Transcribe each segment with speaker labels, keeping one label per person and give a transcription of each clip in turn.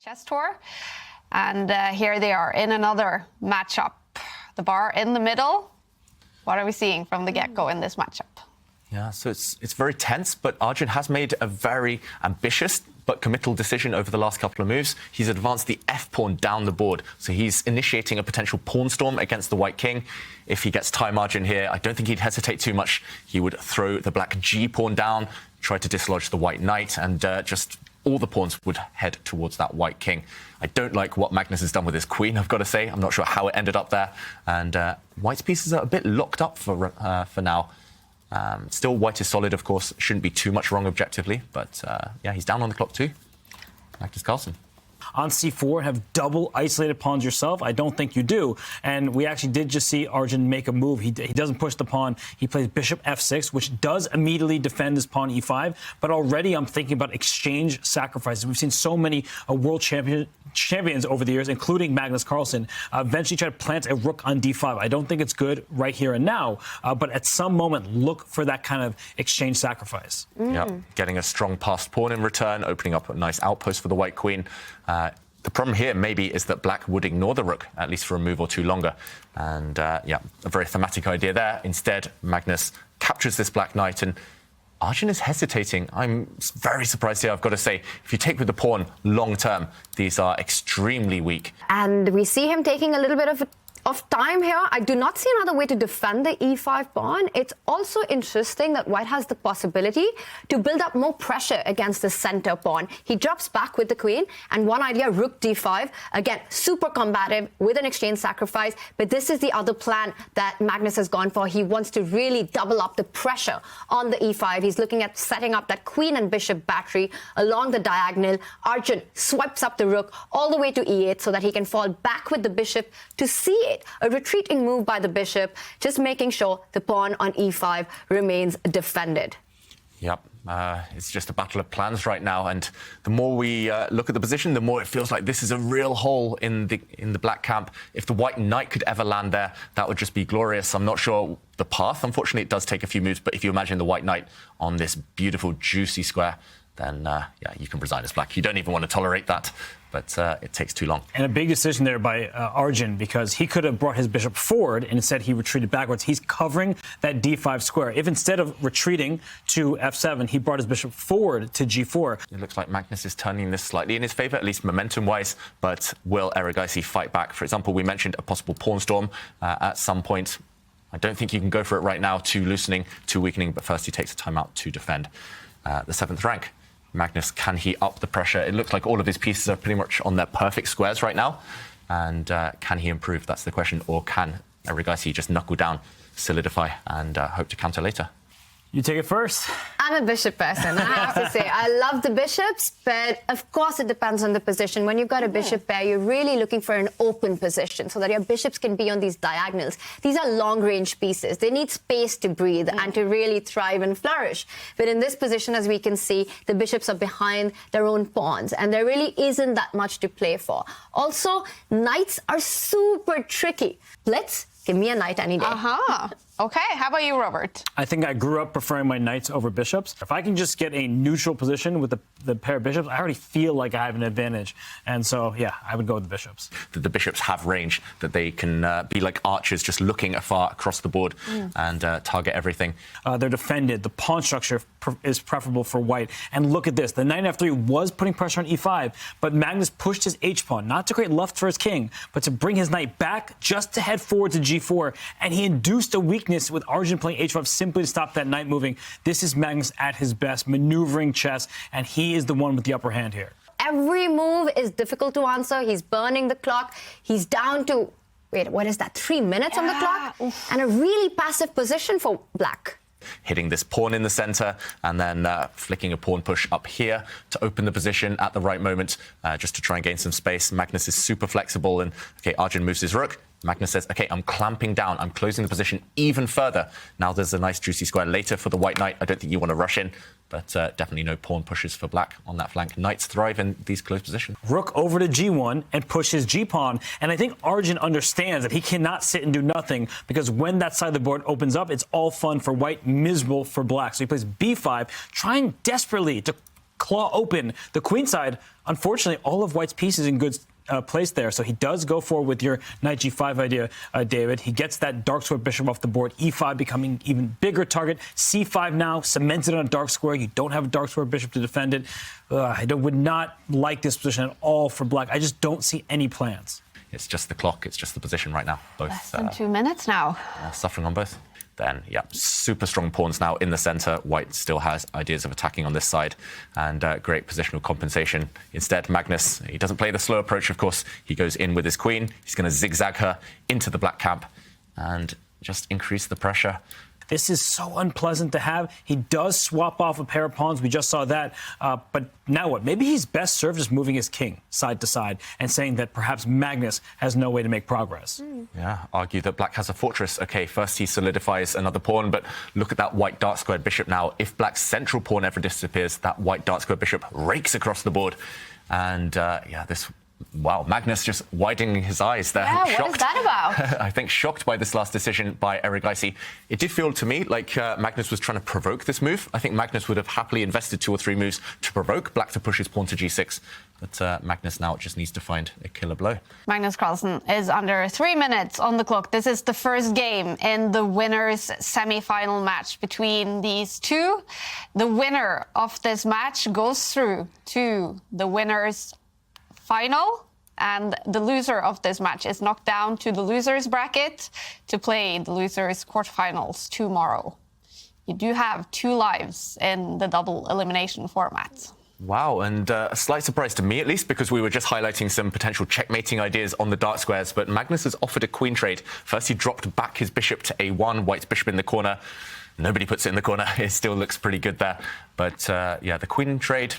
Speaker 1: chess tour. And here they are in another matchup. The bar in the middle. What are we seeing from the get-go in this matchup?
Speaker 2: Yeah, so it's very tense, but Arjun has made a very ambitious but committal decision over the last couple of moves. He's advanced the f-pawn down the board, so he's initiating a potential pawn storm against the white king. If he gets time margin here, I don't think he'd hesitate too much. He would throw the black g-pawn down, try to dislodge the white knight, and just all the pawns would head towards that white king. I don't like what Magnus has done with his queen, I've got to say. I'm not sure how it ended up there. And white's pieces are a bit locked up for now. Still, white is solid, of course. Shouldn't be too much wrong objectively. But, yeah, he's down on the clock too. Magnus Carlsen.
Speaker 3: On c4, have double isolated pawns yourself? I don't think you do. And we actually did just see Arjun make a move. He doesn't push the pawn. He plays bishop f6, which does immediately defend his pawn e5. But already I'm thinking about exchange sacrifices. We've seen so many world champions over the years, including Magnus Carlsen, eventually try to plant a rook on d5. I don't think it's good right here and now. But at some moment, look for that kind of exchange sacrifice.
Speaker 2: Yep, getting a strong passed pawn in return, opening up a nice outpost for the white queen. The problem here maybe is that black would ignore the rook, at least for a move or two longer. And yeah, a very thematic idea there. Instead, Magnus captures this black knight, and Arjun is hesitating. I'm very surprised here, I've got to say. If you take with the pawn long term, these are extremely weak.
Speaker 4: And we see him taking a little bit of time here. I do not see another way to defend the e5 pawn. It's also interesting that white has the possibility to build up more pressure against the center pawn. He drops back with the queen, and one idea, rook d5. Again, super combative with an exchange sacrifice, but this is the other plan that Magnus has gone for. He wants to really double up the pressure on the e5. He's looking at setting up that queen and bishop battery along the diagonal. Arjun swipes up the rook all the way to e8 so that he can fall back with the bishop to c8. A retreating move by the bishop, just making sure the pawn on e5 remains defended.
Speaker 2: Yep, it's just a battle of plans right now, and the more we look at the position, the more it feels like this is a real hole in the black camp. If the white knight could ever land there, that would just be glorious. I'm not sure the path. Unfortunately, it does take a few moves, but if you imagine the white knight on this beautiful, juicy square, then yeah, you can resign as black. You don't even want to tolerate that, but it takes too long.
Speaker 3: And a big decision there by Arjun, because he could have brought his bishop forward, and instead he retreated backwards. He's covering that d5 square. If instead of retreating to f7, he brought his bishop forward to g4.
Speaker 2: It looks like Magnus is turning this slightly in his favor, at least momentum-wise, but will Erigaisi fight back? For example, we mentioned a possible pawn storm at some point. I don't think you can go for it right now, too loosening, too weakening, but first he takes a timeout to defend the 7th rank. Magnus, can he up the pressure? It looks like all of his pieces are pretty much on their perfect squares right now. And can he improve? That's the question. Or can Erigaisi just knuckle down, solidify, and hope to counter later?
Speaker 3: You take it first.
Speaker 4: I'm a bishop person, I have to say. I love the bishops, but of course it depends on the position. When you've got a bishop pair, you're really looking for an open position so that your bishops can be on these diagonals. These are long-range pieces. They need space to breathe and to really thrive and flourish. But in this position, as we can see, the bishops are behind their own pawns, and there really isn't that much to play for. Also, knights are super tricky. Blitz, give me a knight any day.
Speaker 1: Okay, how about you, Robert?
Speaker 3: I think I grew up preferring my knights over bishops. If I can just get a neutral position with the pair of bishops, I already feel like I have an advantage. And so, yeah, I would go with the bishops.
Speaker 2: The bishops have range, that they can be like archers, just looking afar across the board and target everything.
Speaker 3: They're defended. The pawn structure is preferable for white. And look at this. The knight f3 was putting pressure on e5, but Magnus pushed his h-pawn, not to create luft for his king, but to bring his knight back just to head forward to g4. And he induced a weakness with Arjun playing h5 simply to stop that knight moving. This is Magnus at his best, maneuvering chess, and he is the one with the upper hand here.
Speaker 4: Every move is difficult to answer. He's burning the clock. He's down to, wait, what is that, 3 minutes on the clock? And a really passive position for black.
Speaker 2: Hitting this pawn in the center and then flicking a pawn push up here to open the position at the right moment, just to try and gain some space. Magnus is super flexible, and okay, Arjun moves his rook. Magnus says, okay, I'm clamping down. I'm closing the position even further. Now there's a nice juicy square later for the white knight. I don't think you want to rush in, but definitely no pawn pushes for black on that flank. Knights thrive in these close positions.
Speaker 3: Rook over to g1 and push his g-pawn. And I think Arjun understands that he cannot sit and do nothing, because when that side of the board opens up, it's all fun for white, miserable for black. So he plays b5, trying desperately to claw open the queen side unfortunately, all of white's pieces in good place there. So he does go forward with your knight g5 idea, David. He gets that dark square bishop off the board. e5 becoming even bigger target. c5 now cemented on a dark square. You don't have a dark square bishop to defend it. I would not like this position at all for black. I just don't see any plans.
Speaker 2: It's just the clock. It's just the position right now. Both
Speaker 1: Less than 2 minutes now.
Speaker 2: suffering on both. Then, yeah, super strong pawns now in the center. White still has ideas of attacking on this side and great positional compensation. Instead, Magnus, he doesn't play the slow approach, of course. He goes in with his queen. He's going to zigzag her into the black camp and just increase the pressure.
Speaker 3: This is so unpleasant to have. He does swap off a pair of pawns. We just saw that. But now what? Maybe he's best served just moving his king side to side and saying that perhaps Magnus has no way to make progress.
Speaker 2: Yeah, argue that black has a fortress. OK, first he solidifies another pawn, but look at that white dark squared bishop now. If black's central pawn ever disappears, that white dark squared bishop rakes across the board. And yeah, this... Wow, Magnus just widening his eyes there.
Speaker 1: Yeah,
Speaker 2: shocked.
Speaker 1: what is that about?
Speaker 2: I think shocked by this last decision by Erigaisi. It did feel to me like Magnus was trying to provoke this move. I think Magnus would have happily invested 2 or 3 moves to provoke black to push his pawn to g6. But Magnus now just needs to find a killer blow.
Speaker 1: Magnus Carlsen is under 3 minutes on the clock. This is the first game in the winners' semi-final match between these two. The winner of this match goes through to the winners' final, and the loser of this match is knocked down to the losers bracket to play the losers quarterfinals tomorrow. You do have 2 lives in the double elimination format.
Speaker 2: Wow, and a slight surprise to me, at least, because we were just highlighting some potential checkmating ideas on the dark squares, but Magnus has offered a queen trade. First, he dropped back his bishop to a1, white's bishop in the corner. Nobody puts it in the corner. It still looks pretty good there. But, yeah, the queen trade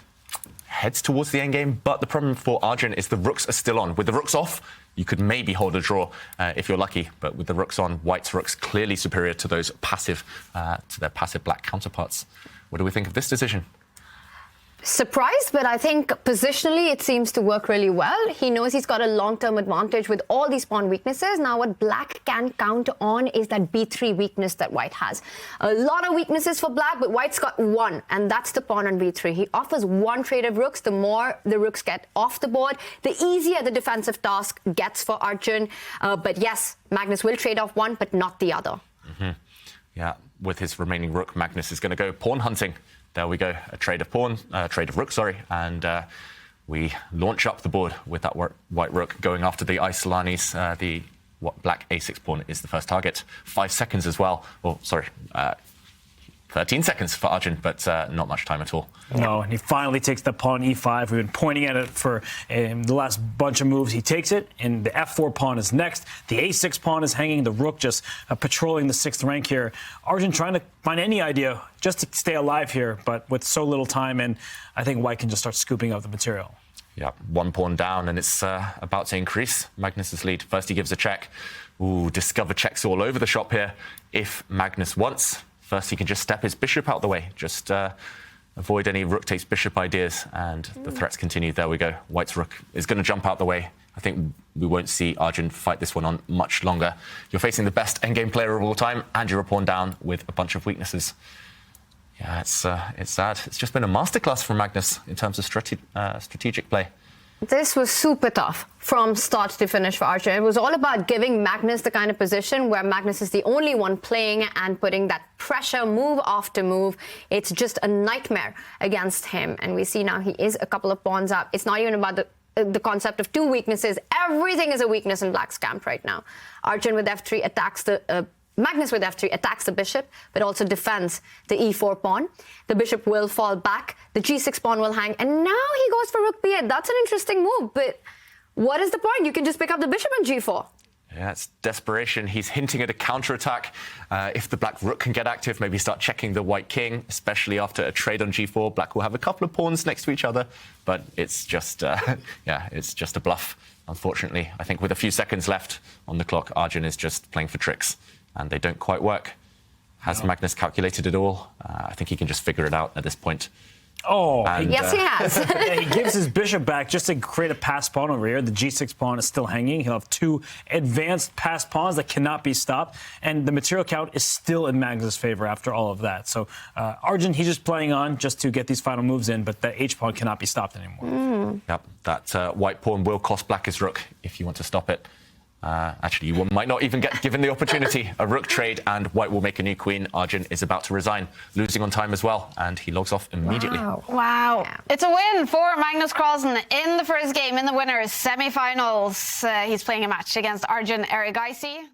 Speaker 2: heads towards the endgame, but the problem for Arjun is the rooks are still on. With the rooks off, you could maybe hold a draw if you're lucky, but with the rooks on, white's rooks clearly superior to those passive, to their passive black counterparts. What do we think of this decision?
Speaker 4: Surprised, but I think positionally it seems to work really well. He knows he's got a long-term advantage with all these pawn weaknesses. Now what black can count on is that b3 weakness that white has. A lot of weaknesses for black, but white's got 1, and that's the pawn on b3. He offers 1 trade of rooks. The more the rooks get off the board, the easier the defensive task gets for Arjun. But yes, Magnus will trade off 1, but not the other.
Speaker 2: Yeah, with his remaining rook, Magnus is going to go pawn hunting. There we go, a trade of pawn, trade of rook, sorry, and we launch up the board with that white rook going after the Isolanis. The black a6 pawn is the first target. 5 seconds as well. Oh, sorry, 13 seconds for Arjun, but not much time at all.
Speaker 3: No, and he finally takes the pawn e5. We've been pointing at it for the last bunch of moves. He takes it, and the f4 pawn is next. The a6 pawn is hanging. The rook just patrolling the 6th rank here. Arjun trying to find any idea just to stay alive here, but with so little time, and I think white can just start scooping up the material.
Speaker 2: Yeah, 1 pawn down, and it's about to increase Magnus's lead. First, he gives a check. Ooh, discover checks all over the shop here. If Magnus wants, first he can just step his bishop out the way. Just avoid any rook takes bishop ideas, and the threats continue. There we go. White's rook is going to jump out the way. I think we won't see Arjun fight this one on much longer. You're facing the best endgame player of all time, and you're a pawn down with a bunch of weaknesses. Yeah, it's sad. It's just been a masterclass from Magnus in terms of strategic play.
Speaker 4: This was super tough from start to finish for Arjun. It was all about giving Magnus the kind of position where Magnus is the only one playing and putting that pressure move after move. It's just a nightmare against him. And we see now he is a couple of pawns up. It's not even about the concept of 2 weaknesses. Everything is a weakness in black's camp right now. Arjun with f3 attacks the... Magnus with f3 attacks the bishop, but also defends the e4 pawn. The bishop will fall back. The g6 pawn will hang. And now he goes for rook b8. That's an interesting move, but what is the point? You can just pick up the bishop on g4.
Speaker 2: Yeah, it's desperation. He's hinting at a counterattack. If the black rook can get active, maybe start checking the white king, especially after a trade on g4. Black will have a couple of pawns next to each other, but it's just, yeah, it's just a bluff, unfortunately. I think with a few seconds left on the clock, Arjun is just playing for tricks, and they don't quite work. Has Magnus calculated it all? I think he can just figure it out at this point.
Speaker 3: Oh,
Speaker 4: Yes, he has.
Speaker 3: yeah, he gives his bishop back just to create a passed pawn over here. The g6 pawn is still hanging. He'll have 2 advanced passed pawns that cannot be stopped. And the material count is still in Magnus' favor after all of that. So Arjun, he's just playing on just to get these final moves in, but the h pawn cannot be stopped anymore.
Speaker 2: Yep, that white pawn will cost black his rook if you want to stop it. Actually, you might not even get given the opportunity. A rook trade and white will make a new queen. Arjun is about to resign, losing on time as well, and he logs off immediately.
Speaker 1: Wow. It's a win for Magnus Carlsen in the first game in the winners' semifinals. He's playing a match against Arjun Erigaisi.